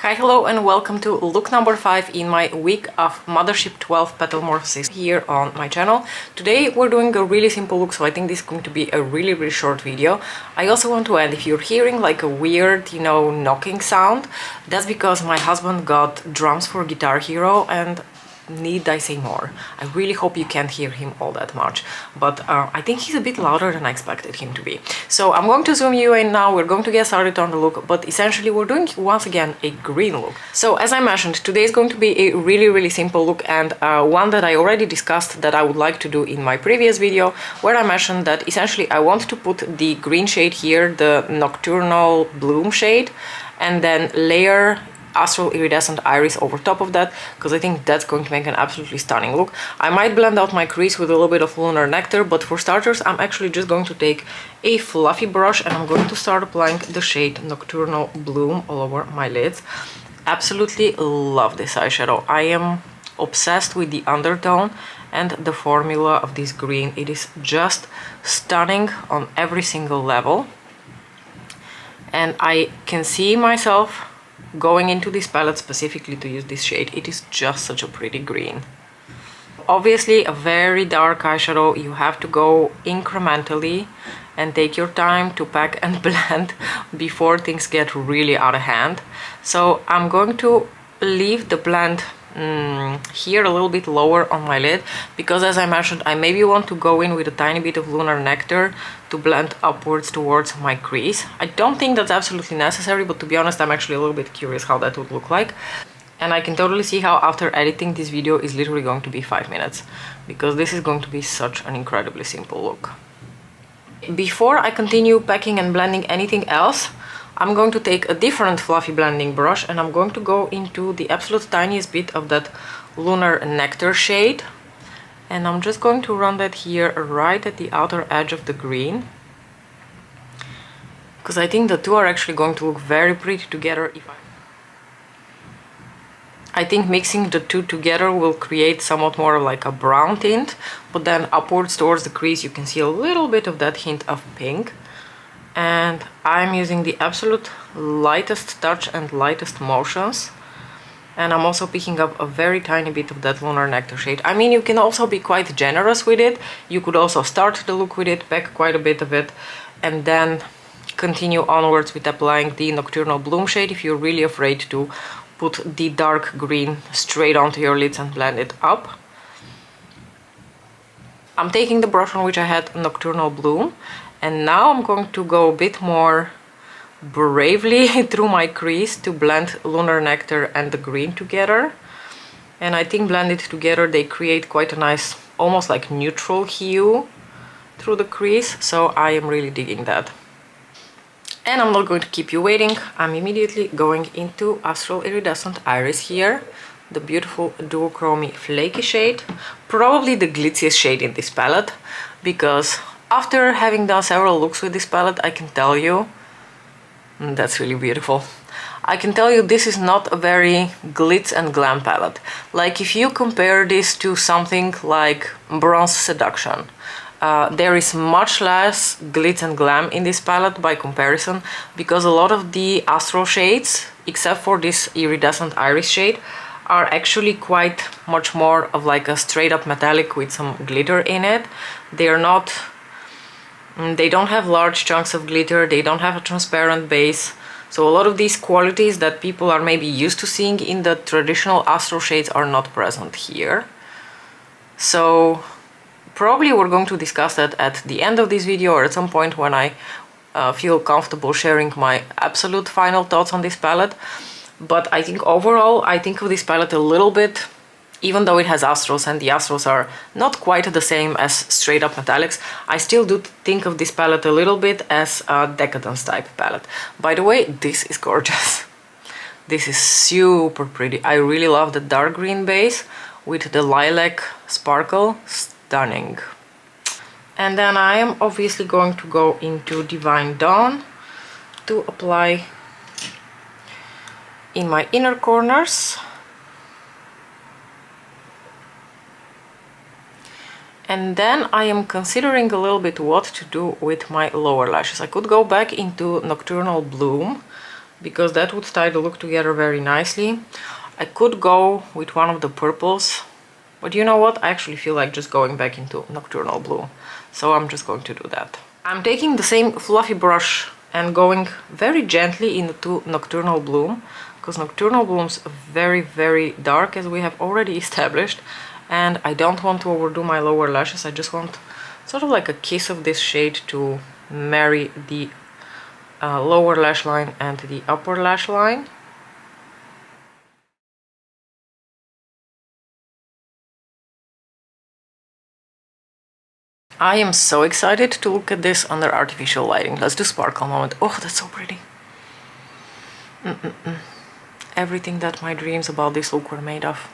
Hi, hello, and welcome to look number 5 in my week of Mothership 12 Petalmorphosis here on my channel. Today we're doing a really simple look, so I think this is going to be a really short video. I also want to add, if you're hearing like a weird, knocking sound, that's because my husband got drums for Guitar Hero, and need I say more? I really hope you can't hear him all that much, but I think he's a bit louder than I expected him to be. So I'm going to zoom you in now, we're going to get started on the look, but essentially we're doing once again a green look. So as I mentioned, today is going to be a really simple look, and one that I already discussed that I would like to do in my previous video, where I mentioned that essentially I want to put the green shade here, the Nocturnal Bloom shade, and then layer Astral Iridescent Iris over top of that, because I think that's going to make an absolutely stunning look. I might blend out my crease with a little bit of Lunar Nectar, but for starters I'm actually just going to take a fluffy brush and I'm going to start applying the shade Nocturnal Bloom all over my lids. Absolutely love this eyeshadow. I am obsessed with the undertone and the formula of this green. It is just stunning on every single level, and I can see myself going into this palette specifically to use this shade. It is just such a pretty green. Obviously a very dark eyeshadow, you have to go incrementally and take your time to pack and blend before things get really out of hand. So I'm going to leave the blend here a little bit lower on my lid, because as I mentioned, I maybe want to go in with a tiny bit of Lunar Nectar to blend upwards towards my crease. I don't think that's absolutely necessary, but to be honest, I'm actually a little bit curious how that would look like. And I can totally see how after editing this video is literally going to be 5 minutes, because this is going to be such an incredibly simple look. Before I continue packing and blending anything else, I'm going to take a different fluffy blending brush and I'm going to go into the absolute tiniest bit of that Lunar Nectar shade, and I'm just going to run that here right at the outer edge of the green, because I think the two are actually going to look very pretty together. I think mixing the two together will create somewhat more of like a brown tint, but then upwards towards the crease you can see a little bit of that hint of pink. And I'm using the absolute lightest touch and lightest motions, and I'm also picking up a very tiny bit of that Lunar Nectar shade. I mean, you can also be quite generous with it. You could also start the look with it, pack quite a bit of it, and then continue onwards with applying the Nocturnal Bloom shade if you're really afraid to put the dark green straight onto your lids and blend it up. I'm taking the brush on which I had Nocturnal Bloom, and now I'm going to go a bit more bravely through my crease to blend Lunar Nectar and the green together. And I think blended together they create quite a nice, almost like neutral hue through the crease, so I am really digging that. And I'm not going to keep you waiting, I'm immediately going into Astral Iridescent Iris here, the beautiful duochromy flaky shade, probably the glitziest shade in this palette, because after having done several looks with this palette, I can tell you, that's really beautiful. I can tell you this is not a very glitz and glam palette. Like if you compare this to something like Bronze Seduction, there is much less glitz and glam in this palette by comparison, because a lot of the astral shades, except for this iridescent iris shade, are actually quite much more of like a straight up metallic with some glitter in it. They don't have large chunks of glitter, they don't have a transparent base. So a lot of these qualities that people are maybe used to seeing in the traditional astral shades are not present here. So probably we're going to discuss that at the end of this video, or at some point when I feel comfortable sharing my absolute final thoughts on this palette. But I think overall, I think of this palette a little bit, even though it has astrals and the astrals are not quite the same as straight up metallics, I still do think of this palette a little bit as a decadence type palette. By the way, this is gorgeous. This is super pretty. I really love the dark green base with the lilac sparkle. Stunning. And then I am obviously going to go into Divine Dawn to apply in my inner corners. And then I am considering a little bit what to do with my lower lashes. I could go back into Nocturnal Bloom because that would tie the look together very nicely. I could go with one of the purples, but you know what? I actually feel like just going back into Nocturnal Bloom, so I'm just going to do that. I'm taking the same fluffy brush and going very gently into Nocturnal Bloom, because Nocturnal Bloom's very, very dark, as we have already established, and I don't want to overdo my lower lashes. I just want sort of like a kiss of this shade to marry the lower lash line and the upper lash line. I am so excited to look at this under artificial lighting. Let's do sparkle moment. Oh, that's so pretty. Everything that my dreams about this look were made of.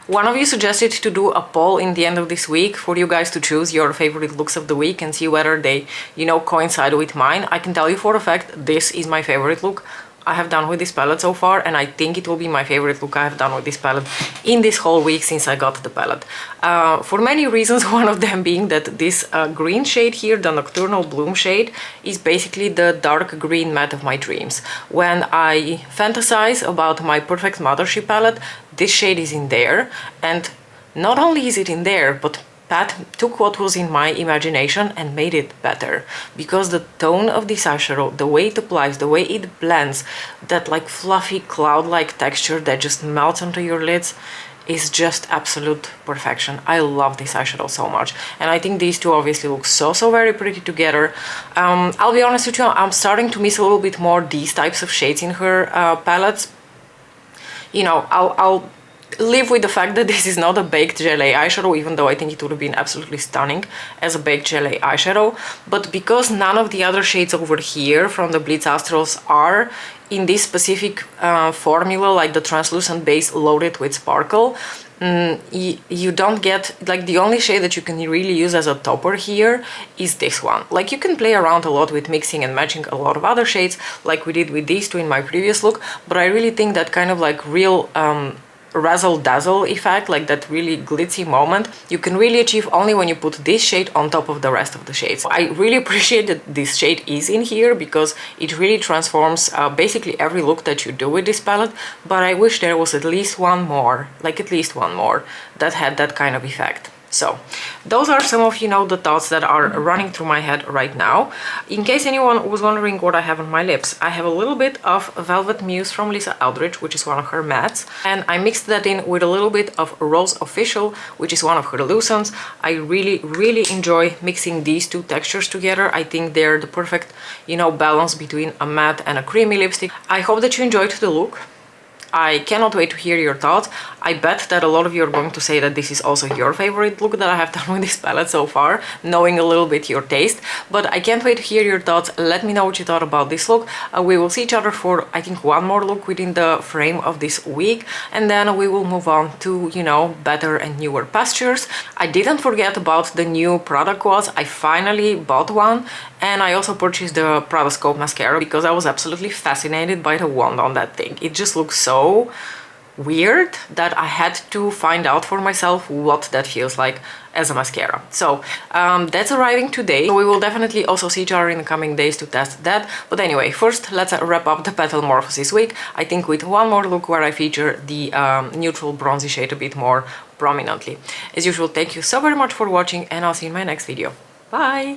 One of you suggested to do a poll in the end of this week for you guys to choose your favorite looks of the week and see whether they, you know, coincide with mine. I can tell you for a fact, this is my favorite look I have done with this palette so far, and I think it will be my favorite look I have done with this palette in this whole week since I got the palette. For many reasons, one of them being that this green shade here, the Nocturnal Bloom shade, is basically the dark green matte of my dreams. When I fantasize about my perfect Mothership palette, this shade is in there, and not only is it in there, but Pat took what was in my imagination and made it better, because the tone of this eyeshadow, the way it applies, the way it blends, that like fluffy cloud-like texture that just melts onto your lids, is just absolute perfection. I love this eyeshadow so much, and I think these two obviously look so very pretty together. I'll be honest with you, I'm starting to miss a little bit more these types of shades in her palettes. You know, I'll live with the fact that this is not a baked gelée eyeshadow, even though I think it would have been absolutely stunning as a baked gelée eyeshadow. But because none of the other shades over here from the Blitz Astrals are in this specific formula, like the translucent base loaded with sparkle, you don't get, like, the only shade that you can really use as a topper here is this one. Like, you can play around a lot with mixing and matching a lot of other shades, like we did with these two in my previous look, but I really think that kind of like real razzle-dazzle effect, like that really glitzy moment, you can really achieve only when you put this shade on top of the rest of the shades. I really appreciate that this shade is in here, because it really transforms basically every look that you do with this palette, but I wish there was at least one more, like at least one more, that had that kind of effect. So those are some of, you know, the thoughts that are running through my head right now. In case anyone was wondering what I have on my lips, I have a little bit of Velvet Muse from Lisa Eldridge, which is one of her mattes, and I mixed that in with a little bit of Rose Official, which is one of her lucents. I really enjoy mixing these two textures together. I think they're the perfect, you know, balance between a matte and a creamy lipstick. I hope that you enjoyed the look. I cannot wait to hear your thoughts. I bet that a lot of you are going to say that this is also your favorite look that I have done with this palette so far, knowing a little bit your taste. But I can't wait to hear your thoughts. Let me know what you thought about this look. We will see each other for, I think, one more look within the frame of this week, and then we will move on to, you know, better and newer pastures. I didn't forget about the new Prada quads. I finally bought one, and I also purchased the Prada Scope mascara because I was absolutely fascinated by the wand on that thing. It just looks so weird that I had to find out for myself what that feels like as a mascara. So that's arriving today. We will definitely also see each other in the coming days to test that. But anyway, first let's wrap up the Petalmorphosis week, I think, with one more look where I feature the neutral bronzy shade a bit more prominently. As usual, thank you so very much for watching, and I'll see you in my next video. Bye!